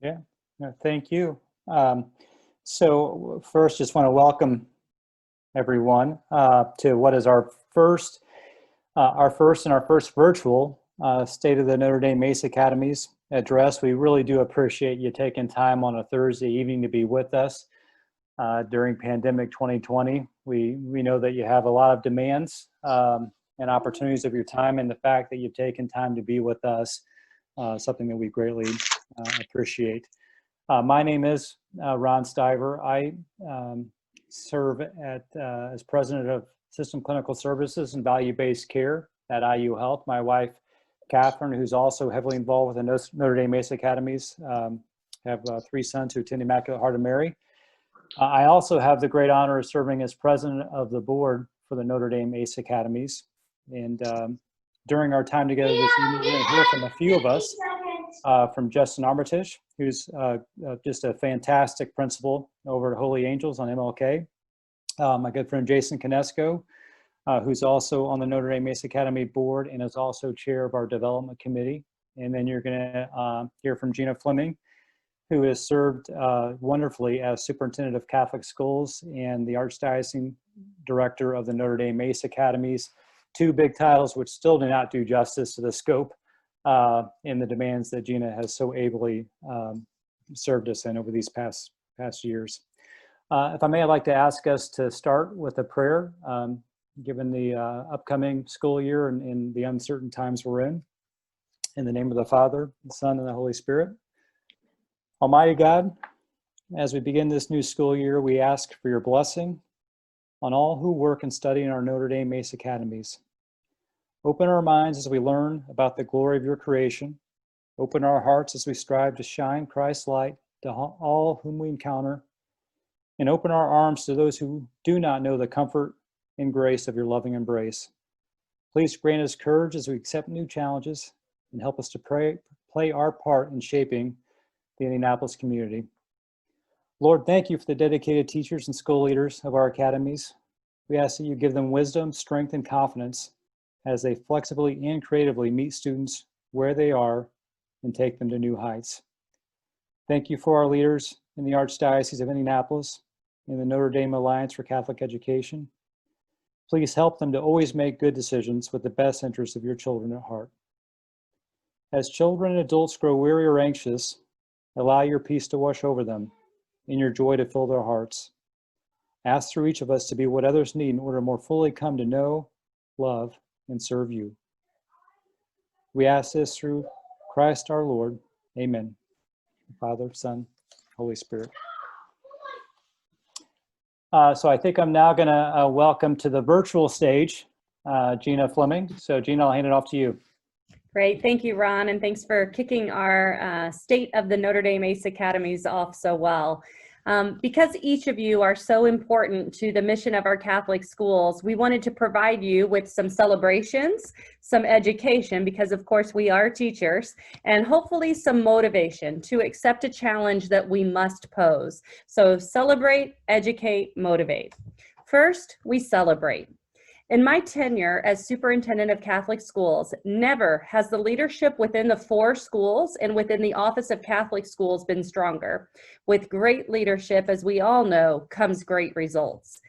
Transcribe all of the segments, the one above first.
Yeah, no, thank you. So first, just want to welcome everyone to what is our first virtual State of the Notre Dame Mesa Academies address. We really do appreciate you taking time on a Thursday evening to be with us during pandemic 2020. We know that you have a lot of demands and opportunities of your time, and the fact that you've taken time to be with us, something that we greatly appreciate. My name is Ron Stiver. I serve as president of System Clinical Services and Value-Based Care at IU Health. My wife, Catherine, who's also heavily involved with the Notre Dame Mesa Academies, have 3 sons who attend Immaculate Heart of Mary. I also have the great honor of serving as president of the board for the Notre Dame Mesa Academies. And during our time together this evening, we're going to hear from a few of us, from Justin Armitage, who's just a fantastic principal over at Holy Angels on MLK. My good friend Jason Kinesko, who's also on the Notre Dame Mesa Academy board and is also chair of our development committee. And then you're going to hear from Gina Fleming, who has served wonderfully as superintendent of Catholic schools and the archdiocese director of the Notre Dame Mesa Academies. 2 big titles which still do not do justice to the scope and the demands that Gina has so ably served us in over these past years. If I may, I'd like to ask us to start with a prayer, given the upcoming school year and the uncertain times we're in. In the name of the Father, the Son, and the Holy Spirit. Almighty God, as we begin this new school year, we ask for your blessing on all who work and study in our Notre Dame Mesa Academies. Open our minds as we learn about the glory of your creation. Open our hearts as we strive to shine Christ's light to all whom we encounter. And open our arms to those who do not know the comfort and grace of your loving embrace. Please grant us courage as we accept new challenges and help us to play our part in shaping the Indianapolis community. Lord, thank you for the dedicated teachers and school leaders of our academies. We ask that you give them wisdom, strength, and confidence as they flexibly and creatively meet students where they are and take them to new heights. Thank you for our leaders in the Archdiocese of Indianapolis and the Notre Dame Alliance for Catholic Education. Please help them to always make good decisions with the best interests of your children at heart. As children and adults grow weary or anxious, allow your peace to wash over them and your joy to fill their hearts. Ask through each of us to be what others need in order to more fully come to know, love, and serve you. We ask this through Christ our Lord. Amen. Father, Son, Holy Spirit. So I think I'm now going to welcome to the virtual stage Gina Fleming. So Gina, I'll hand it off to you. Great. Thank you, Ron, and thanks for kicking our State of the Notre Dame Mesa Academies off so well. Because each of you are so important to the mission of our Catholic schools, we wanted to provide you with some celebrations, some education, because of course we are teachers, and hopefully some motivation to accept a challenge that we must pose. So celebrate, educate, motivate. First, we celebrate. In my tenure as superintendent of Catholic schools, never has the leadership within the 4 schools and within the Office of Catholic Schools been stronger. With great leadership, as we all know, comes great results.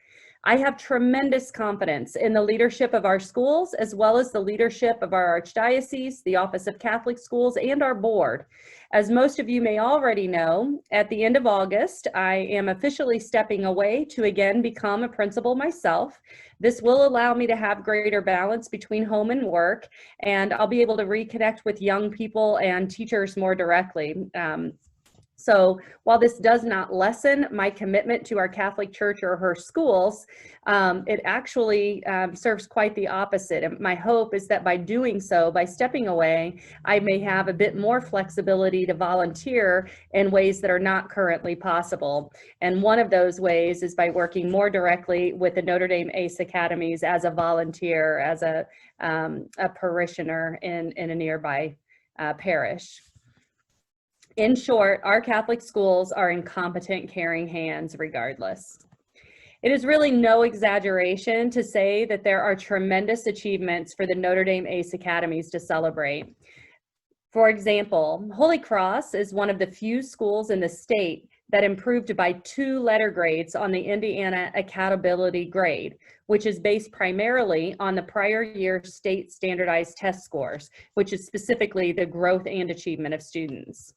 I have tremendous confidence in the leadership of our schools, as well as the leadership of our Archdiocese, the Office of Catholic Schools, and our board. As most of you may already know, at the end of August, I am officially stepping away to again become a principal myself. This will allow me to have greater balance between home and work, and I'll be able to reconnect with young people and teachers more directly. So while this does not lessen my commitment to our Catholic Church or her schools, it actually serves quite the opposite. And my hope is that by doing so, by stepping away, I may have a bit more flexibility to volunteer in ways that are not currently possible. And one of those ways is by working more directly with the Notre Dame ACE Academies as a volunteer, as a parishioner in a nearby parish. In short, our Catholic schools are in competent, caring hands regardless. It is really no exaggeration to say that there are tremendous achievements for the Notre Dame ACE Academies to celebrate. For example, Holy Cross is one of the few schools in the state that improved by 2 letter grades on the Indiana Accountability Grade, which is based primarily on the prior year state standardized test scores, which is specifically the growth and achievement of students.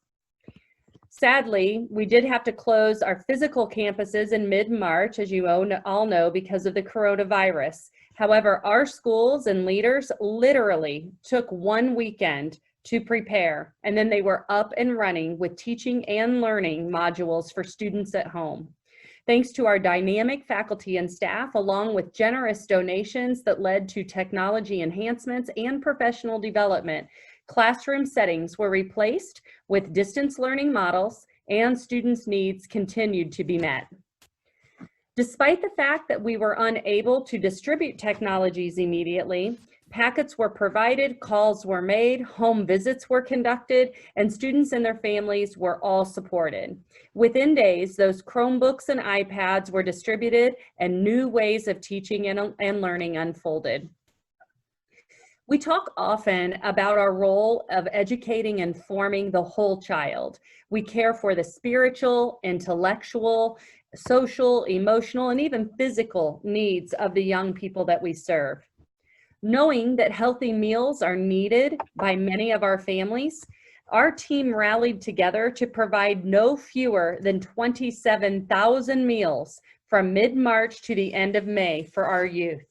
Sadly, we did have to close our physical campuses in mid-March, as you all know, because of the coronavirus. However, our schools and leaders literally took 1 weekend to prepare, and then they were up and running with teaching and learning modules for students at home. Thanks to our dynamic faculty and staff, along with generous donations that led to technology enhancements and professional development, classroom settings were replaced with distance learning models, and students' needs continued to be met. Despite the fact that we were unable to distribute technologies immediately, packets were provided, calls were made, home visits were conducted, and students and their families were all supported. Within days, those Chromebooks and iPads were distributed, and new ways of teaching and learning unfolded. We talk often about our role of educating and forming the whole child. We care for the spiritual, intellectual, social, emotional, and even physical needs of the young people that we serve. Knowing that healthy meals are needed by many of our families, our team rallied together to provide no fewer than 27,000 meals from mid-March to the end of May for our youth.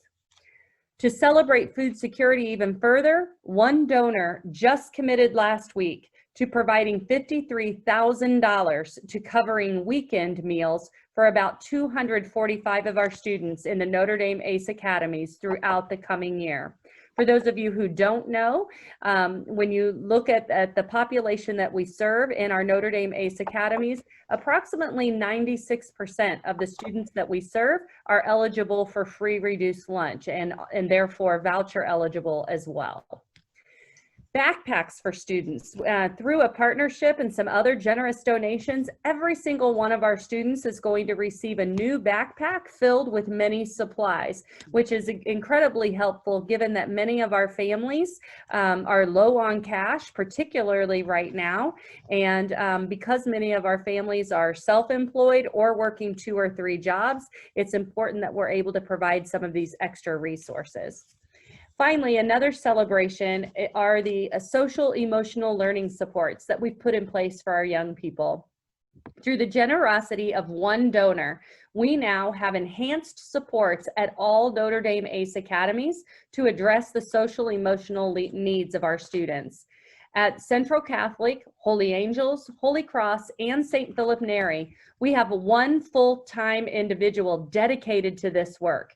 To celebrate food security even further, one donor just committed last week to providing $53,000 to covering weekend meals for about 245 of our students in the Notre Dame ACE Academies throughout the coming year. For those of you who don't know, when you look at the population that we serve in our Notre Dame ACE Academies, approximately 96% of the students that we serve are eligible for free reduced lunch and therefore voucher eligible as well. Backpacks for students. Through a partnership and some other generous donations, every single one of our students is going to receive a new backpack filled with many supplies, which is incredibly helpful given that many of our families are low on cash, particularly right now. And because many of our families are self-employed or working 2 or 3 jobs, it's important that we're able to provide some of these extra resources. Finally, another celebration are the social emotional learning supports that we've put in place for our young people. Through the generosity of one donor, we now have enhanced supports at all Notre Dame ACE Academies to address the social emotional needs of our students. At Central Catholic, Holy Angels, Holy Cross, and St. Philip Neri, we have one full-time individual dedicated to this work.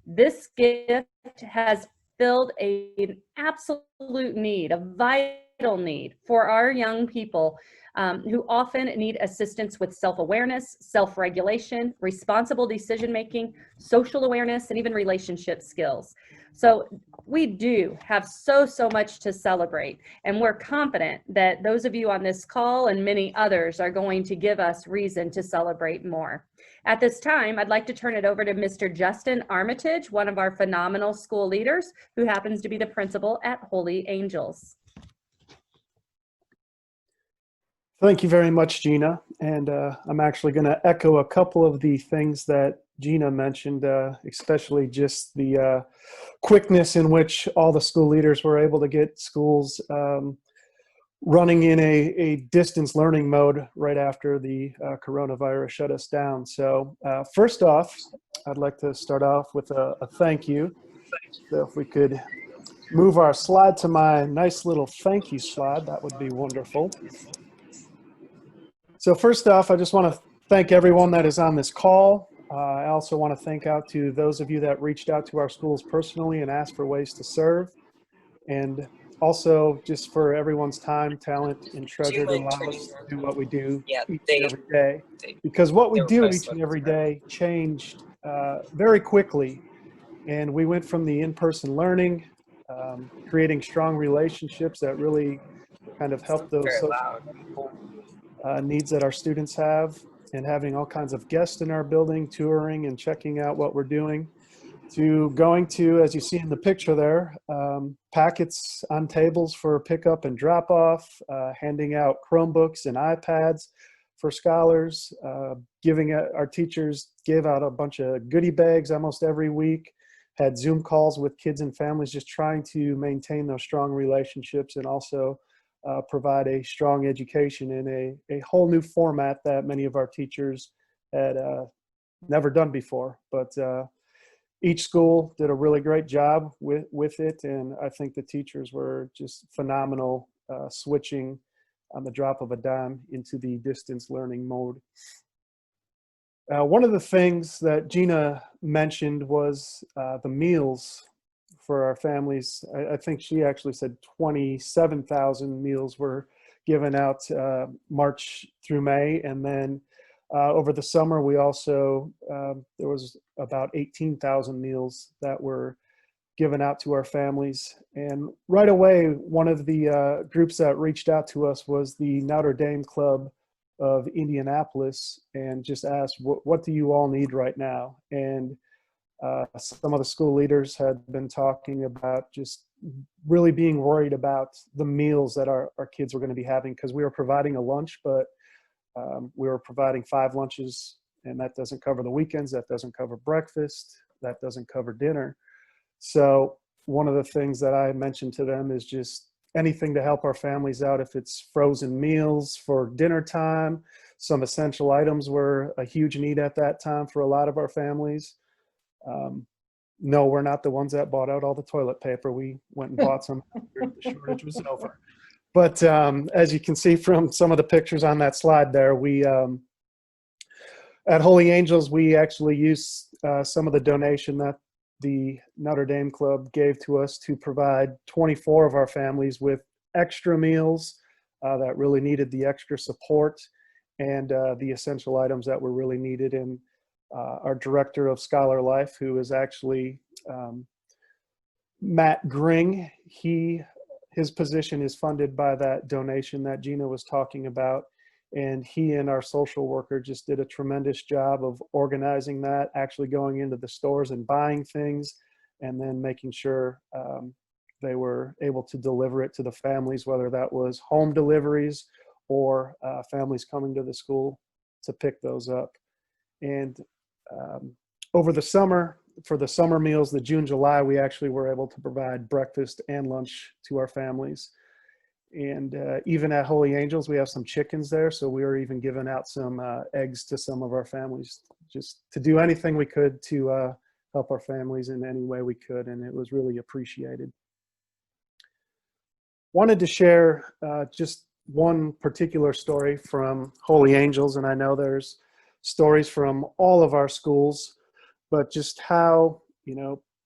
This gift has filled an absolute need, a vital need for our young people who often need assistance with self-awareness, self-regulation, responsible decision-making, social awareness, and even relationship skills. So we do have so much to celebrate, and we're confident that those of you on this call and many others are going to give us reason to celebrate more. At this time, I'd like to turn it over to Mr. Justin Armitage, one of our phenomenal school leaders, who happens to be the principal at Holy Angels. Thank you very much, Gina. And I'm actually going to echo a couple of the things that Gina mentioned, especially just the quickness in which all the school leaders were able to get schools running in a distance learning mode right after the coronavirus shut us down. So first off, I'd like to start off with a thank you. So if we could move our slide to my nice little thank you slide, that would be wonderful. So first off, I just want to thank everyone that is on this call. I also want to thank out to those of you that reached out to our schools personally and asked for ways to serve. And also just for everyone's time, talent, and treasure to allow us to do what we do each and every day. Because what we do each and every day changed very quickly. And we went from the in-person learning, creating strong relationships that really kind of help those social needs that our students have, and having all kinds of guests in our building, touring and checking out what we're doing. to going to, as you see in the picture there, packets on tables for pickup and drop off, handing out Chromebooks and iPads for scholars, our teachers gave out a bunch of goodie bags almost every week, had Zoom calls with kids and families, just trying to maintain those strong relationships and also provide a strong education in a whole new format that many of our teachers had never done before. But each school did a really great job with it, and I think the teachers were just phenomenal, switching on the drop of a dime into the distance learning mode. One of the things that Gina mentioned was the meals for our families. I think she actually said 27,000 meals were given out March through May, and then over the summer, we also, there was about 18,000 meals that were given out to our families. And right away, one of the groups that reached out to us was the Notre Dame Club of Indianapolis, and just asked, what do you all need right now? And some of the school leaders had been talking about just really being worried about the meals that our kids were going to be having, because we were providing a lunch, but we were providing 5 lunches, and that doesn't cover the weekends, that doesn't cover breakfast, that doesn't cover dinner. So one of the things that I mentioned to them is just anything to help our families out. If it's frozen meals for dinner time, some essential items were a huge need at that time for a lot of our families. No, we're not the ones that bought out all the toilet paper. We went and bought some after the shortage was over. But as you can see from some of the pictures on that slide there, we at Holy Angels, we actually used some of the donation that the Notre Dame Club gave to us to provide 24 of our families with extra meals that really needed the extra support, and the essential items that were really needed. And our director of Scholar Life, who is actually Matt Gring, his position is funded by that donation that Gina was talking about. And he and our social worker just did a tremendous job of organizing that, actually going into the stores and buying things, and then making sure they were able to deliver it to the families, whether that was home deliveries or families coming to the school to pick those up. And over the summer, for the summer meals, the June, July, we actually were able to provide breakfast and lunch to our families. And even at Holy Angels, we have some chickens there, so we were even giving out some eggs to some of our families, just to do anything we could to help our families in any way we could, and it was really appreciated. Wanted to share just one particular story from Holy Angels, and I know there's stories from all of our schools, but just how,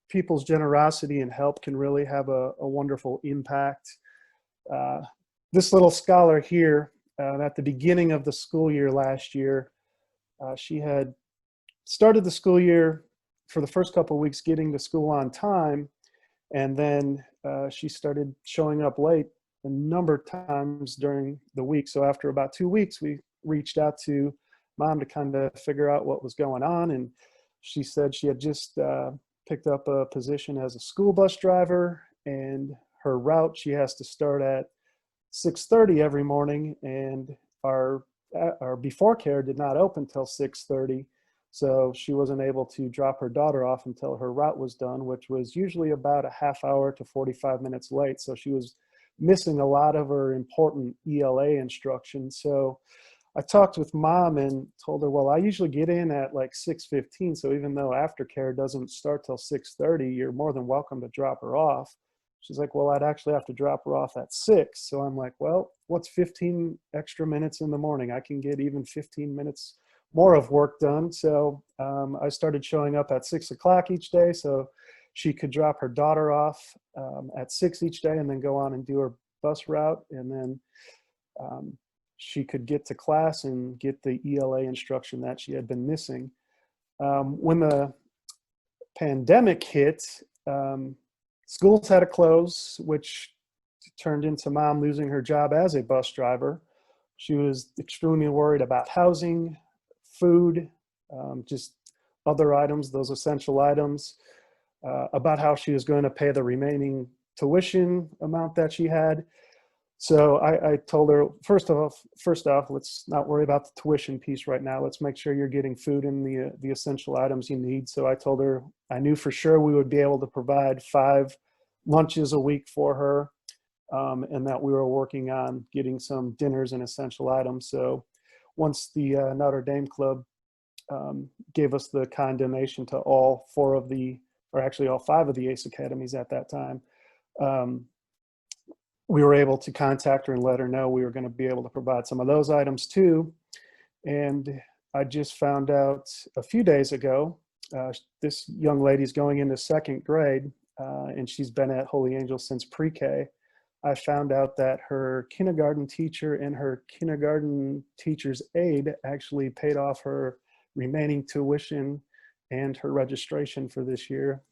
people's generosity and help can really have a wonderful impact. This little scholar here, at the beginning of the school year last year, she had started the school year for the first couple of weeks getting to school on time, and then she started showing up late a number of times during the week. So after about 2 weeks, we reached out to Mom to kind of figure out what was going on, and she said she had just picked up a position as a school bus driver, and her route, she has to start at 6:30 every morning, and our before care did not open till 6:30, so she wasn't able to drop her daughter off until her route was done, which was usually about a half hour to 45 minutes late. So she was missing a lot of her important ELA instruction. So I talked with Mom and told her, well, I usually get in at like 6:15, so even though aftercare doesn't start till 6:30, you're more than welcome to drop her off. She's like, well, I'd actually have to drop her off at 6. So I'm like, well, what's 15 extra minutes in the morning? I can get even 15 minutes more of work done. So I started showing up at 6 o'clock each day so she could drop her daughter off at 6 each day, and then go on and do her bus route. And then she could get to class and get the ELA instruction that she had been missing. When the pandemic hit, schools had to close, which turned into Mom losing her job as a bus driver. She was extremely worried about housing, food, just other items, those essential items. about how she was going to pay the remaining tuition amount that she had. So I told her, first off, let's not worry about the tuition piece right now. Let's make sure you're getting food and the essential items you need. So I told her I knew for sure we would be able to provide 5 lunches a week for her, and that we were working on getting some dinners and essential items. So once the Notre Dame Club gave us the kind donation to all 4 of the, or actually all 5 of the ACE academies at that time, we were able to contact her and let her know we were going to be able to provide some of those items too. And I just found out a few days ago, this young lady's going into 2nd grade, and she's been at Holy Angels since pre-K. I found out that her kindergarten teacher and her kindergarten teacher's aide actually paid off her remaining tuition and her registration for this year.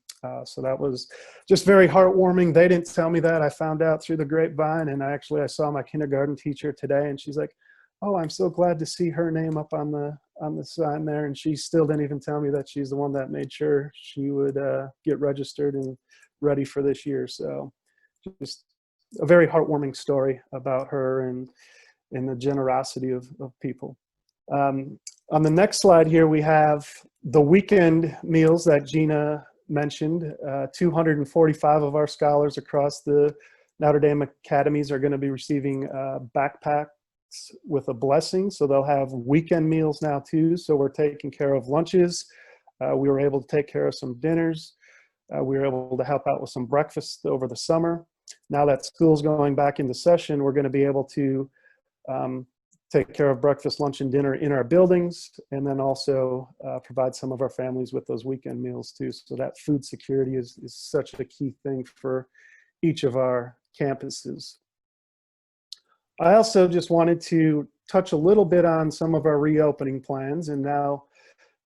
So that was just very heartwarming. They didn't tell me that. I found out through the grapevine, and I saw my kindergarten teacher today, and she's like, "Oh, I'm so glad to see her name up on the sign there." And she still didn't even tell me that she's the one that made sure she would get registered and ready for this year. So just a very heartwarming story about her and the generosity of people. On the next slide here, we have the weekend meals that Gina mentioned. 245 of our scholars across the Notre Dame academies are going to be receiving backpacks with a blessing. So they'll have weekend meals now too. So we're taking care of lunches. We were able to take care of some dinners. We were able to help out with some breakfast over the summer. Now that school's going back into session, we're going to be able to take care of breakfast, lunch, and dinner in our buildings, and then also provide some of our families with those weekend meals too. So that food security is such a key thing for each of our campuses. I also just wanted to touch a little bit on some of our reopening plans. And now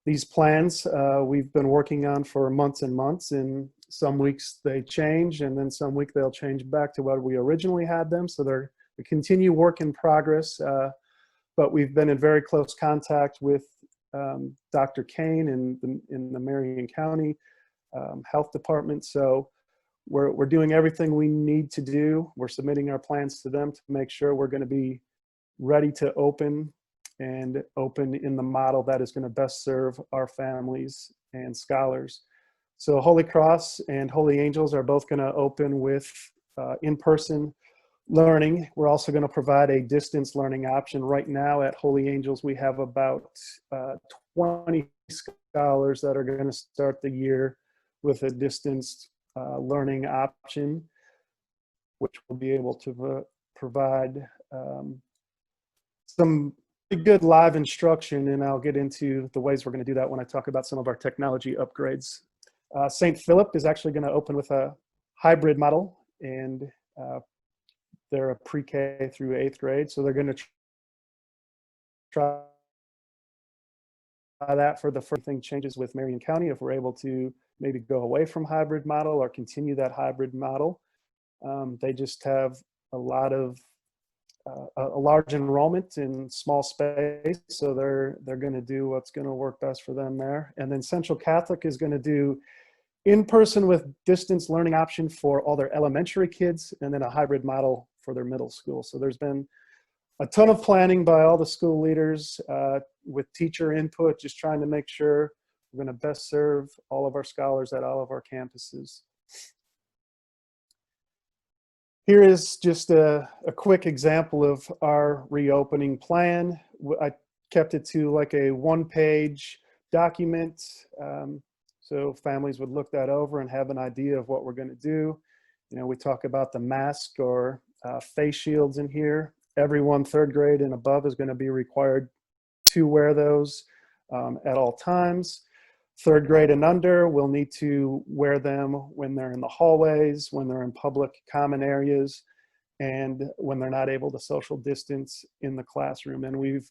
these plans we've been working on for months and months, and some weeks they change, and then some week they'll change back to what we originally had them. So they're a continued work in progress. But we've been in very close contact with Dr. Kane in the Marion County Health Department. So we're doing everything we need to do. We're submitting our plans to them to make sure we're going to be ready to open, and open in the model that is going to best serve our families and scholars. So Holy Cross and Holy Angels are both going to open with in-person learning. We're also going to provide a distance learning option. Right now at Holy Angels, we have about 20 scholars that are going to start the year with a distance learning option, which will be able to provide some good live instruction, and I'll get into the ways we're going to do that when I talk about some of our technology upgrades. St. Philip is actually going to open with a hybrid model, and they're a pre-K through 8th grade, so they're going to try that for the first thing. Changes with Marion County, if we're able to maybe go away from hybrid model or continue that hybrid model. They just have a lot of a large enrollment in small space, so they're going to do what's going to work best for them there. And then Central Catholic is going to do in-person with distance learning option for all their elementary kids, and then a hybrid model for their middle school. So there's been a ton of planning by all the school leaders with teacher input, just trying to make sure we're going to best serve all of our scholars at all of our campuses. Here is just a quick example of our reopening plan. I kept it to like a 1-page document, so families would look that over and have an idea of what we're going to do. You know, we talk about the mask or face shields in here. Everyone 3rd grade and above is going to be required to wear those at all times. 3rd grade and under will need to wear them when they're in the hallways, when they're in public common areas, and when they're not able to social distance in the classroom. And we've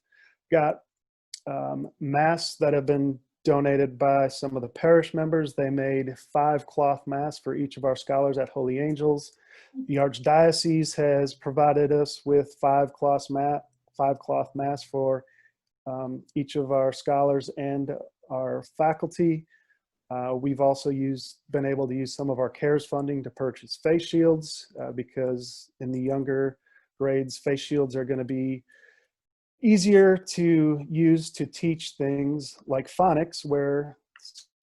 got masks that have been donated by some of the parish members. They made 5 cloth masks for each of our scholars at Holy Angels. The Archdiocese has provided us with 5 cloth masks for each of our scholars and our faculty. We've also been able to use some of our CARES funding to purchase face shields because in the younger grades, face shields are going to be easier to use to teach things like phonics, where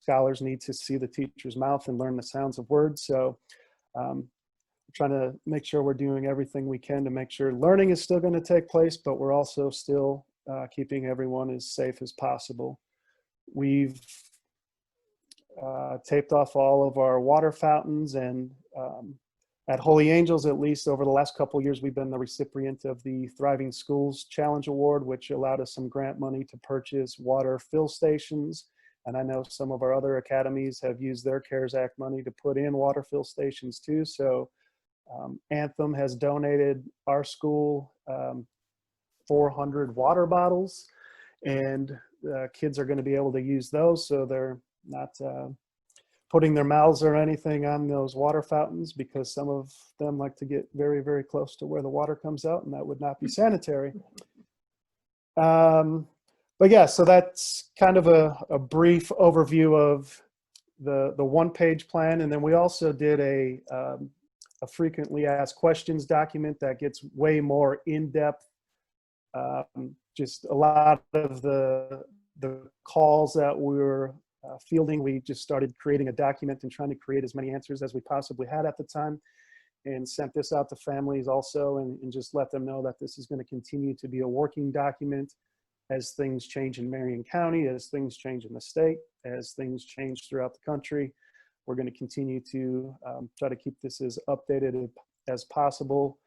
scholars need to see the teacher's mouth and learn the sounds of words. So we're trying to make sure we're doing everything we can to make sure learning is still going to take place, but we're also still keeping everyone as safe as possible. We've taped off all of our water fountains, and at Holy Angels, at least over the last couple of years, we've been the recipient of the Thriving Schools Challenge Award, which allowed us some grant money to purchase water fill stations. And I know some of our other academies have used their CARES Act money to put in water fill stations too. So Anthem has donated our school 400 water bottles, and kids are going to be able to use those, so they're not putting their mouths or anything on those water fountains, because some of them like to get very, very close to where the water comes out, and that would not be sanitary. But yeah, so that's kind of a brief overview of the one-page plan. And then we also did a frequently asked questions document that gets way more in-depth. Just a lot of the calls that we were fielding, we just started creating a document and trying to create as many answers as we possibly had at the time, and sent this out to families also, and just let them know that this is going to continue to be a working document as things change in Marion County, as things change in the state, as things change throughout the country. We're going to continue to try to keep this as updated as possible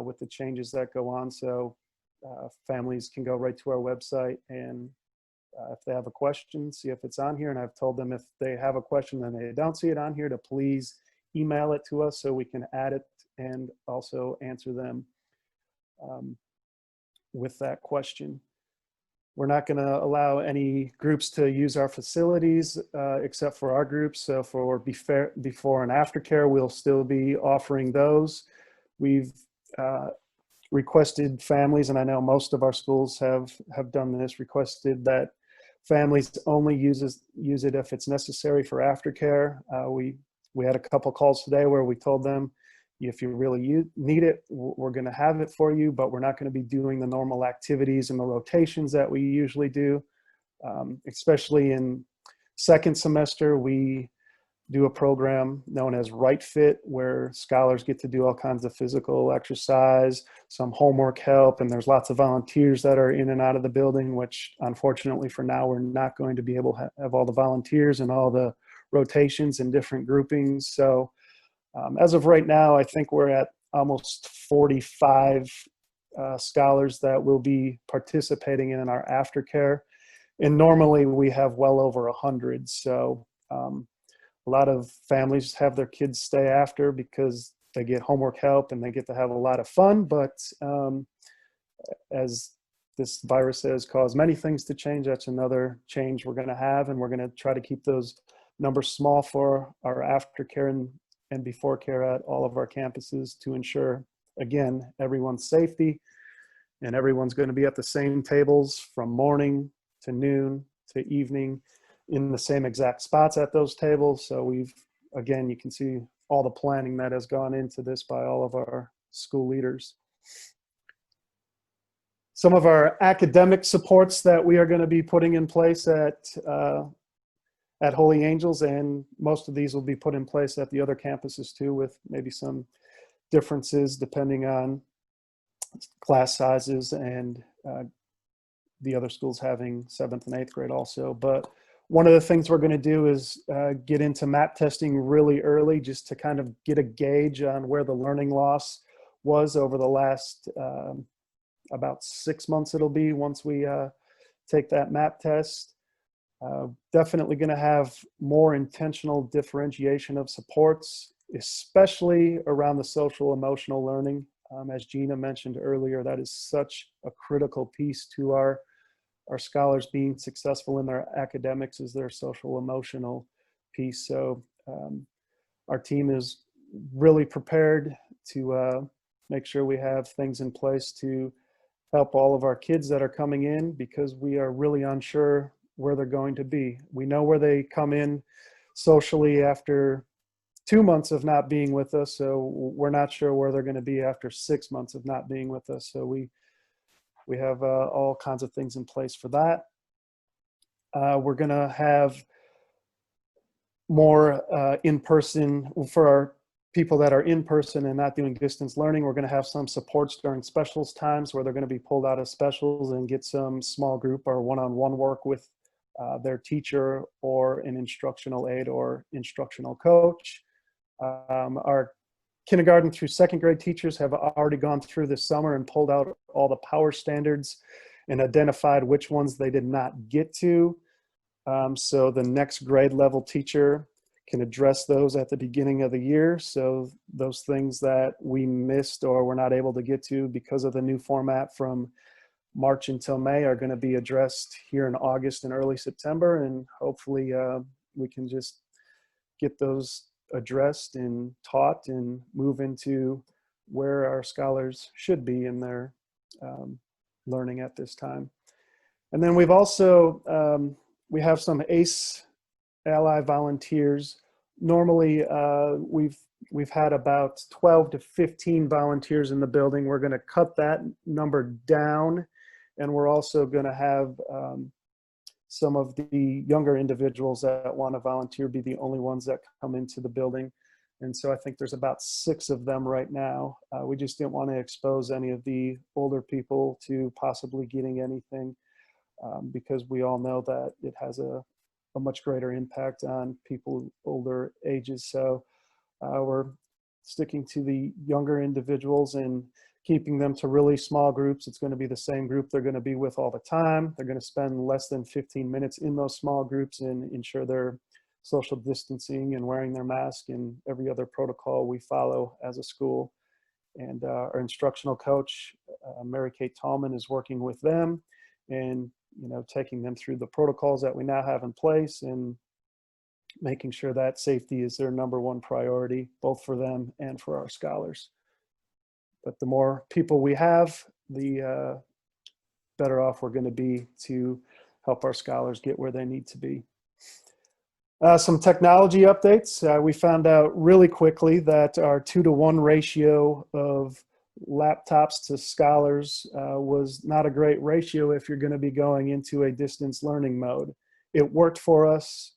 with the changes that go on. So families can go right to our website, and if they have a question, see if it's on here. And I've told them if they have a question and they don't see it on here, to please email it to us so we can add it and also answer them with that question. We're not going to allow any groups to use our facilities except for our groups. So for before and after care, we'll still be offering those. We've requested families, and I know most of our schools have done this, requested that families only use it if it's necessary for aftercare. We had a couple calls today where we told them, if you really need it, we're going to have it for you, but we're not going to be doing the normal activities and the rotations that we usually do. Especially in second semester, we do a program known as Right Fit, where scholars get to do all kinds of physical exercise, some homework help, and there's lots of volunteers that are in and out of the building, which unfortunately for now, we're not going to be able to have all the volunteers and all the rotations and different groupings. So as of right now, I think we're at almost 45 scholars that will be participating in our aftercare. And normally we have well over 100. So a lot of families have their kids stay after because they get homework help and they get to have a lot of fun. But as this virus has caused many things to change, that's another change we're going to have. And we're going to try to keep those numbers small for our aftercare and before care at all of our campuses to ensure, again, everyone's safety, and everyone's going to be at the same tables from morning to noon to evening in the same exact spots at those tables. So again, you can see all the planning that has gone into this by all of our school leaders. Some of our academic supports that we are going to be putting in place at Holy Angels, and most of these will be put in place at the other campuses too, with maybe some differences depending on class sizes and the other schools having 7th and 8th grade also. But one of the things we're going to do is get into map testing really early, just to kind of get a gauge on where the learning loss was over the last about 6 months it'll be once we take that map test. Definitely going to have more intentional differentiation of supports, especially around the social emotional learning. As Gina mentioned earlier, that is such a critical piece to our scholars being successful in their academics, is their social emotional piece. So our team is really prepared to make sure we have things in place to help all of our kids that are coming in, because we are really unsure where they're going to be. We know where they come in socially after 2 months of not being with us. So we're not sure where they're going to be after 6 months of not being with us. So we have all kinds of things in place for that. We're going to have more in-person for our people that are in person and not doing distance learning. We're going to have some supports during specials times where they're going to be pulled out of specials and get some small group or one-on-one work with their teacher or an instructional aide or instructional coach. Our kindergarten through second grade teachers have already gone through this summer and pulled out all the power standards and identified which ones they did not get to. So the next grade level teacher can address those at the beginning of the year. So those things that we missed or were not able to get to because of the new format from March until May are going to be addressed here in August and early September. And hopefully we can just get those addressed and taught and move into where our scholars should be in their learning at this time. And then we've also, we have some ACE Ally volunteers. Normally, we've had about 12 to 15 volunteers in the building. We're going to cut that number down, and we're also going to have some of the younger individuals that want to volunteer be the only ones that come into the building. And so I think there's about 6 of them right now. We just didn't want to expose any of the older people to possibly getting anything because we all know that it has a much greater impact on people older ages. So we're sticking to the younger individuals and keeping them to really small groups. It's going to be the same group they're going to be with all the time. They're going to spend less than 15 minutes in those small groups and ensure they're social distancing and wearing their mask and every other protocol we follow as a school. And our instructional coach, Mary Kate Tallman, is working with them and taking them through the protocols that we now have in place and making sure that safety is their number one priority, both for them and for our scholars. But the more people we have, the better off we're going to be to help our scholars get where they need to be. Some technology updates. We found out really quickly that our 2-to-1 ratio of laptops to scholars was not a great ratio if you're going to be going into a distance learning mode. It worked for us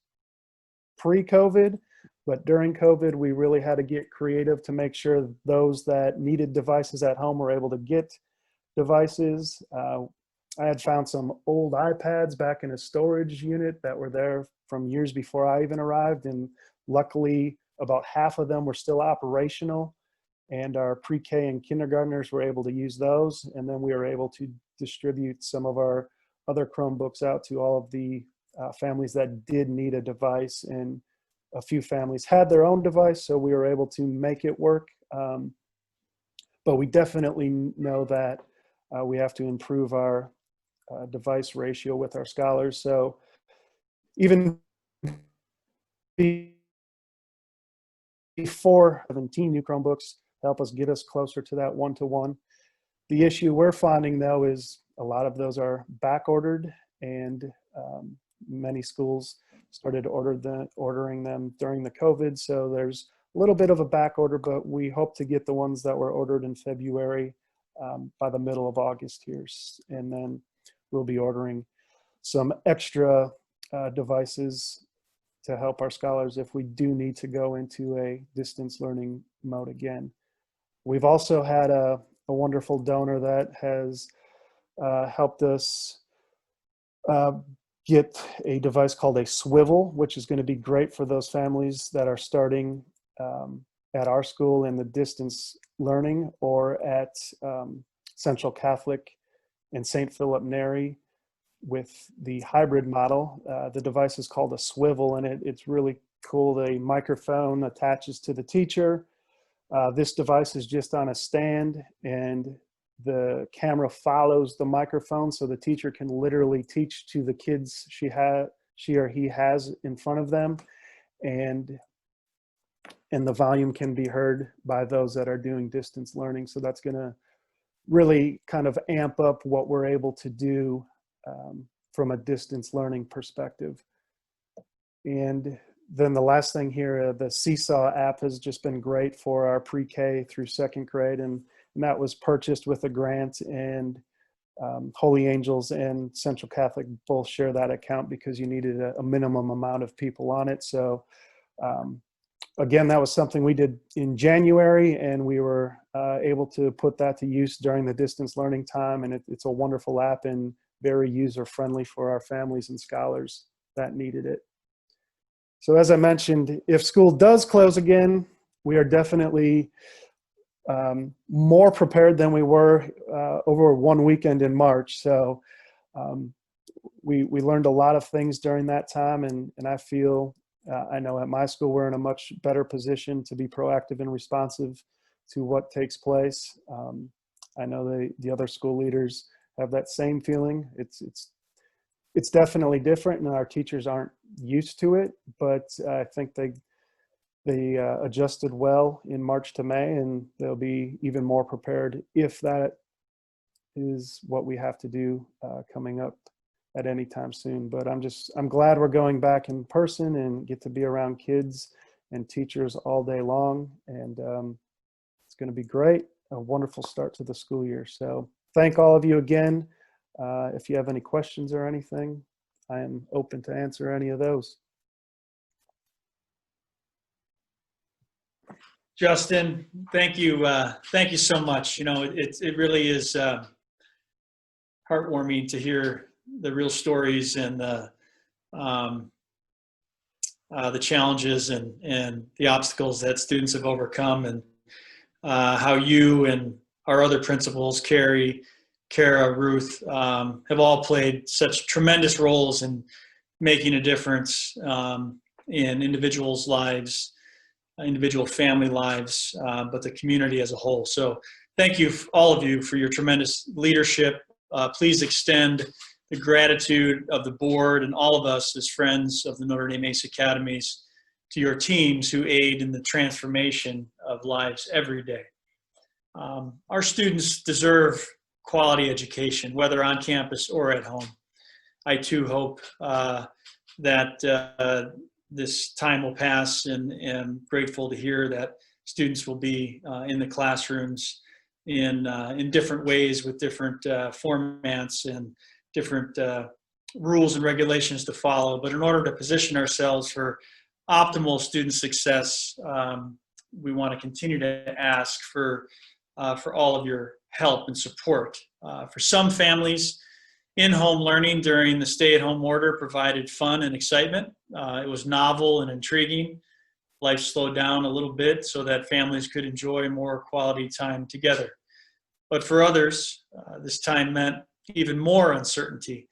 pre-COVID, but during COVID, we really had to get creative to make sure those that needed devices at home were able to get devices. I had found some old iPads back in a storage unit that were there from years before I even arrived, and luckily about half of them were still operational. And our pre-K and kindergartners were able to use those. And then we were able to distribute some of our other Chromebooks out to all of the families that did need a device. And a few families had their own device, so we were able to make it work. But we definitely know that we have to improve our device ratio with our scholars. So even before 17 new Chromebooks help us get us closer to that 1-to-1. The issue we're finding though is a lot of those are back ordered, and many schools started ordering them during the COVID. So there's a little bit of a back order, but we hope to get the ones that were ordered in February by the middle of August here. And then we'll be ordering some extra devices to help our scholars if we do need to go into a distance learning mode again. We've also had a wonderful donor that has helped us get a device called a swivel, which is going to be great for those families that are starting at our school in the distance learning or at Central Catholic and St. Philip Neri with the hybrid model. The device is called a swivel, and it's really cool. The microphone attaches to the teacher. This device is just on a stand, and the camera follows the microphone, so the teacher can literally teach to the kids she or he has in front of them, and the volume can be heard by those that are doing distance learning. So that's going to really kind of amp up what we're able to do from a distance learning perspective. And then the last thing here, the Seesaw app has just been great for our pre-K through second grade, and that was purchased with a grant, and Holy Angels and Central Catholic both share that account because you needed a minimum amount of people on it. So again, that was something we did in January, and we were able to put that to use during the distance learning time, and it's a wonderful app and very user-friendly for our families and scholars that needed it. So as I mentioned, if school does close again, we are definitely more prepared than we were over one weekend in March. So we learned a lot of things during that time, and I feel, I know at my school we're in a much better position to be proactive and responsive to what takes place. I know the other school leaders have that same feeling. It's definitely different, and our teachers aren't used to it, but I think they adjusted well in March to May, and they'll be even more prepared if that is what we have to do coming up at any time soon. But I'm glad we're going back in person and get to be around kids and teachers all day long, and it's going to be great. A wonderful start to the school year. So thank all of you again. If you have any questions or anything, I am open to answer any of those. Justin, thank you. Thank you so much. You know, it really is heartwarming to hear the real stories and the challenges and the obstacles that students have overcome, and how you and our other principals, Carrie, Kara, Ruth, have all played such tremendous roles in making a difference in individuals' lives, individual family lives, but the community as a whole. So thank you, all of you, for your tremendous leadership. Please extend the gratitude of the board and all of us as friends of the Notre Dame ACE Academies to your teams who aid in the transformation of lives every day. Our students deserve quality education, whether on campus or at home. I too hope that this time will pass, and am grateful to hear that students will be in the classrooms in different ways with different formats and different rules and regulations to follow. But in order to position ourselves for optimal student success, we want to continue to ask for all of your help and support. For some families, in-home learning during the stay-at-home order provided fun and excitement. It was novel and intriguing. Life slowed down a little bit so that families could enjoy more quality time together. But for others, this time meant even more uncertainty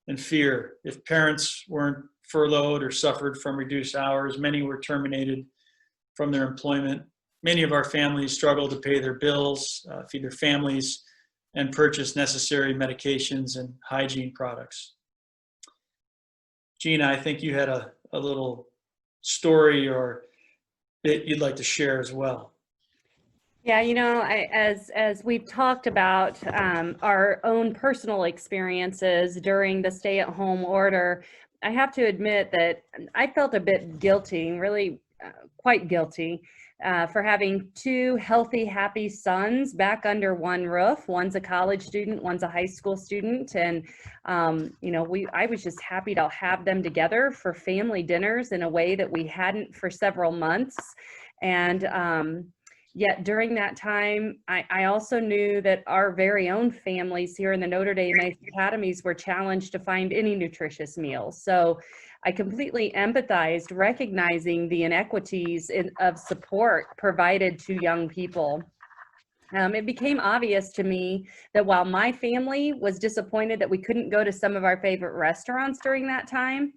and fear. If parents weren't furloughed or suffered from reduced hours, many were terminated from their employment. Many of our families struggled to pay their bills, feed their families, and purchase necessary medications and hygiene products. Gina, I think you had a little story or bit you'd like to share as well. Yeah, you know, as we've talked about our own personal experiences during the stay-at-home order, I have to admit that I felt a bit guilty, really quite guilty, for having two healthy, happy sons back under one roof. One's a college student, one's a high school student, and you know, I was just happy to have them together for family dinners in a way that we hadn't for several months. And yet during that time, I also knew that our very own families here in the Notre Dame ACE Academies were challenged to find any nutritious meals. So I completely empathized, recognizing the inequities of support provided to young people. It became obvious to me that while my family was disappointed that we couldn't go to some of our favorite restaurants during that time,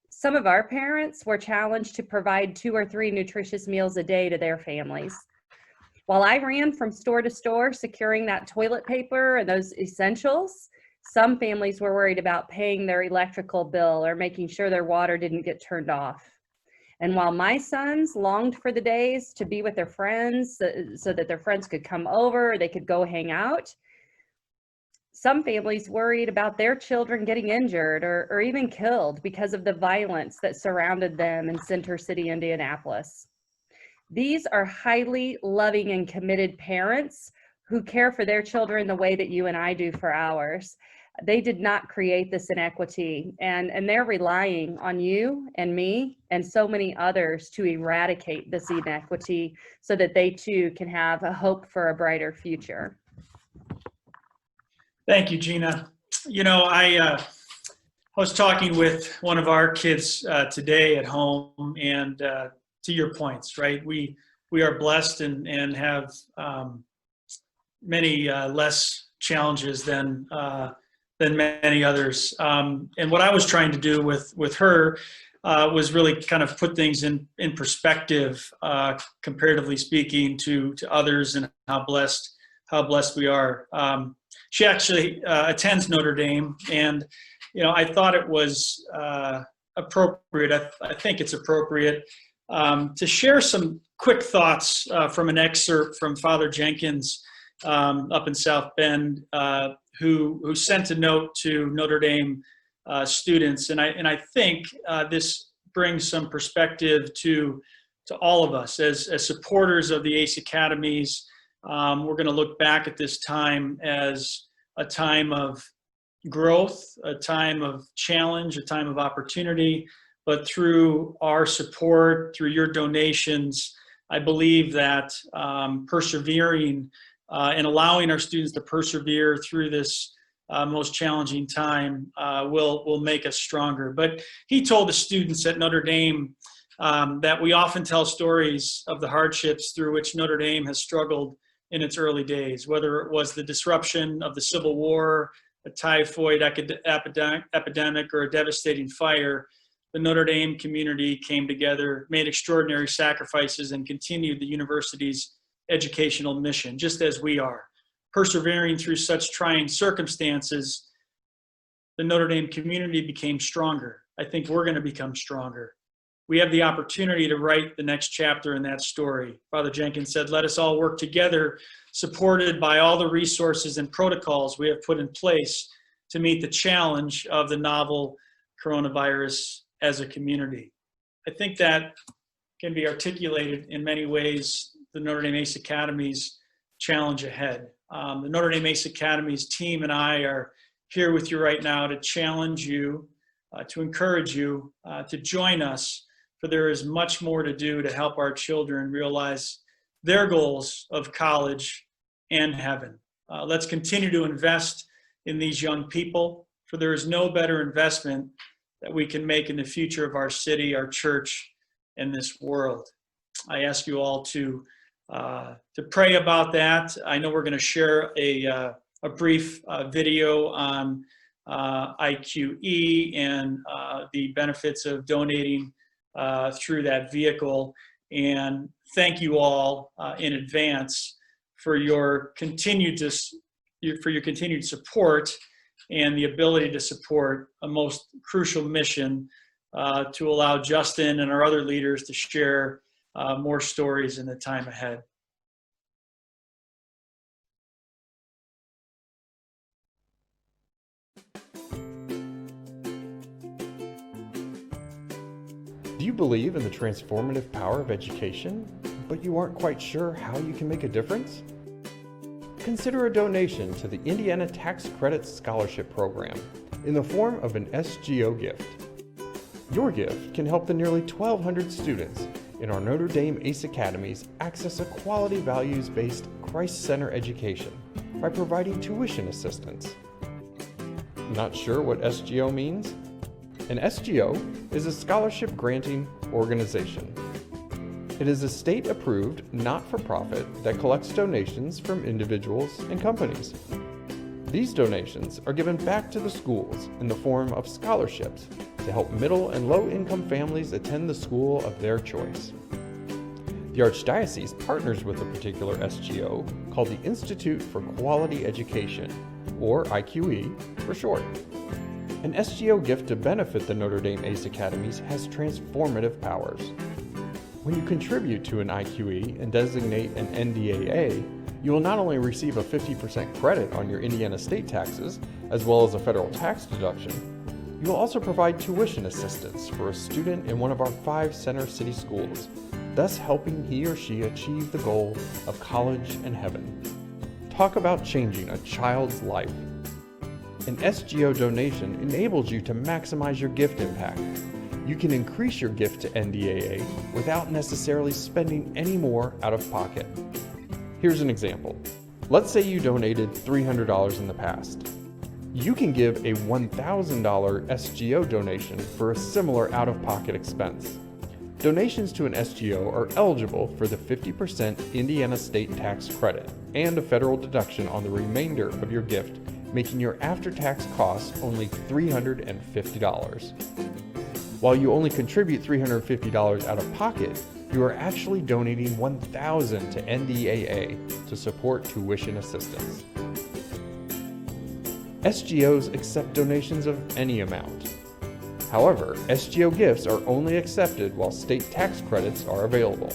some of our parents were challenged to provide 2 or 3 nutritious meals a day to their families. While I ran from store to store securing that toilet paper and those essentials, some families were worried about paying their electrical bill or making sure their water didn't get turned off. And while my sons longed for the days to be with their friends so that their friends could come over, they could go hang out, Some families worried about their children getting injured or even killed because of the violence that surrounded them in Center City, Indianapolis. These are highly loving and committed parents who care for their children the way that you and I do for ours. They did not create this inequity, and they're relying on you and me and so many others to eradicate this inequity so that they too can have a hope for a brighter future. Thank you, Gina. You know, I was talking with one of our kids today at home, and to your points, right? We are blessed and have many less challenges than many others. And what I was trying to do with her was really kind of put things in perspective, comparatively speaking to others, and how blessed we are. She actually attends Notre Dame, and I thought it was appropriate. I think it's appropriate to share some quick thoughts from an excerpt from Father Jenkins up in South Bend, who sent a note to Notre Dame students, and I think this brings some perspective to all of us as supporters of the ACE Academies. We're going to look back at this time as a time of growth, a time of challenge, a time of opportunity, but through our support, through your donations, I believe that persevering and allowing our students to persevere through this most challenging time will make us stronger. But he told the students at Notre Dame that we often tell stories of the hardships through which Notre Dame has struggled in its early days, whether it was the disruption of the Civil War, a typhoid epidemic, or a devastating fire. The Notre Dame community came together, made extraordinary sacrifices, and continued the university's educational mission, just as we are. Persevering through such trying circumstances, the Notre Dame community became stronger. I think we're going to become stronger. We have the opportunity to write the next chapter in that story. Father Jenkins said, "Let us all work together, supported by all the resources and protocols we have put in place to meet the challenge of the novel coronavirus as a community." I think that can be articulated in many ways, the Notre Dame ACE Academy's challenge ahead. The Notre Dame ACE Academy's team and I are here with you right now to challenge you, to encourage you, to join us, for there is much more to do to help our children realize their goals of college and heaven. Let's continue to invest in these young people, for there is no better investment that we can make in the future of our city, our church, and this world. I ask you all to pray about that. I know we're going to share a brief video on IQE and the benefits of donating through that vehicle. And thank you all in advance for your continued support and the ability to support a most crucial mission to allow Justin and our other leaders to share more stories in the time ahead. Do you believe in the transformative power of education, but you aren't quite sure how you can make a difference? Consider a donation to the Indiana Tax Credit Scholarship Program in the form of an SGO gift. Your gift can help the nearly 1,200 students in our Notre Dame ACE Academies access a quality values-based Christ-centered education by providing tuition assistance. Not sure what SGO means? An SGO is a scholarship granting organization. It is a state-approved, not-for-profit that collects donations from individuals and companies. These donations are given back to the schools in the form of scholarships to help middle and low-income families attend the school of their choice. The Archdiocese partners with a particular SGO called the Institute for Quality Education, or IQE for short. An SGO gift to benefit the Notre Dame ACE Academies has transformative powers. When you contribute to an IQE and designate an NDAA, You will not only receive a 50% credit on your Indiana state taxes, as well as a federal tax deduction, you will also provide tuition assistance for a student in one of our 5 center city schools, thus helping he or she achieve the goal of college and heaven. Talk about changing a child's life. An SGO donation enables you to maximize your gift impact. You can increase your gift to NDAA without necessarily spending any more out of pocket. Here's an example. Let's say you donated $300 in the past. You can give a $1,000 SGO donation for a similar out-of-pocket expense. Donations to an SGO are eligible for the 50% Indiana state tax credit and a federal deduction on the remainder of your gift, making your after-tax cost only $350. While you only contribute $350 out of pocket, you are actually donating $1,000 to NDAA to support tuition assistance. SGOs accept donations of any amount. However, SGO gifts are only accepted while state tax credits are available.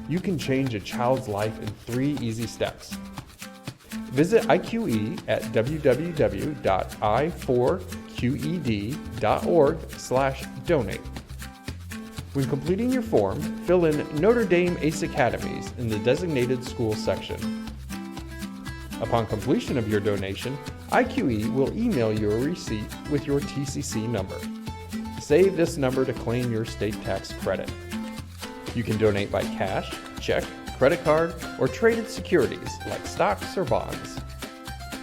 You can change a child's life in 3 easy steps. Visit IQE at www.i4qed.org/donate. When completing your form, fill in Notre Dame ACE Academies in the designated school section. Upon completion of your donation, IQE will email you a receipt with your TCC number. Save this number to claim your state tax credit. You can donate by cash, check, credit card, or traded securities like stocks or bonds.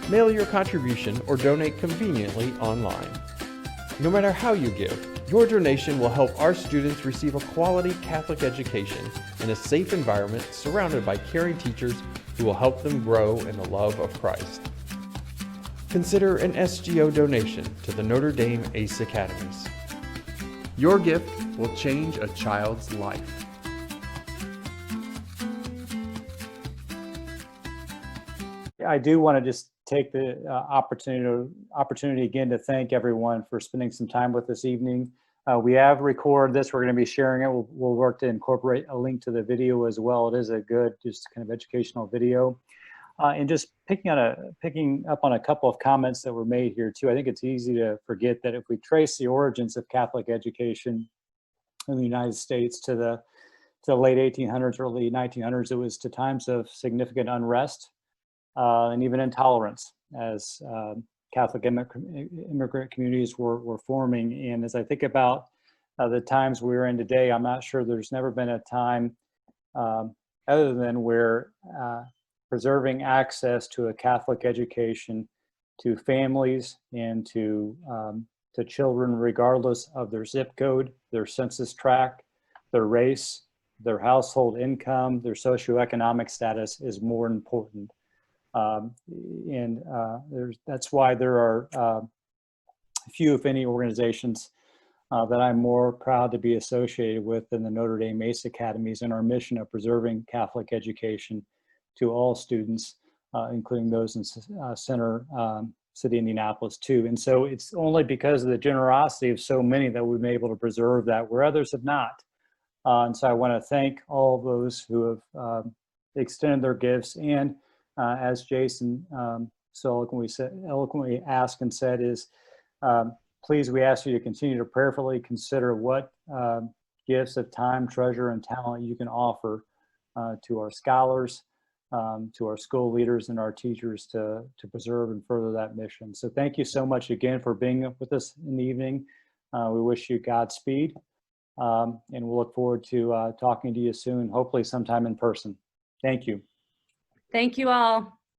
Mail your contribution or donate conveniently online. No matter how you give, your donation will help our students receive a quality Catholic education in a safe environment surrounded by caring teachers who will help them grow in the love of Christ. Consider an SGO donation to the Notre Dame ACE Academies. Your gift will change a child's life. I do want to just take the opportunity again to thank everyone for spending some time with this evening. We have recorded this. We're going to be sharing it. We'll work to incorporate a link to the video as well. It is a good, just kind of educational video. And just picking up on a couple of comments that were made here too. I think it's easy to forget that if we trace the origins of Catholic education in the United States to the late 1800s, early 1900s, it was to times of significant unrest. And even intolerance as Catholic immigrant communities were forming. And as I think about the times we're in today, I'm not sure there's never been a time other than where preserving access to a Catholic education to families and to children, regardless of their zip code, their census tract, their race, their household income, their socioeconomic status is more important. That's why there are few, if any, organizations that I'm more proud to be associated with than the Notre Dame ACE Academies and our mission of preserving Catholic education to all students, including those in Center City, Indianapolis too. And so it's only because of the generosity of so many that we've been able to preserve that where others have not. And so I want to thank all those who have extended their gifts, and as Jason so eloquently asked and said, is please, we ask you to continue to prayerfully consider what gifts of time, treasure, and talent you can offer to our scholars, to our school leaders and our teachers to preserve and further that mission. So thank you so much again for being with us in the evening. We wish you Godspeed, and we'll look forward to talking to you soon, hopefully sometime in person. Thank you. Thank you all.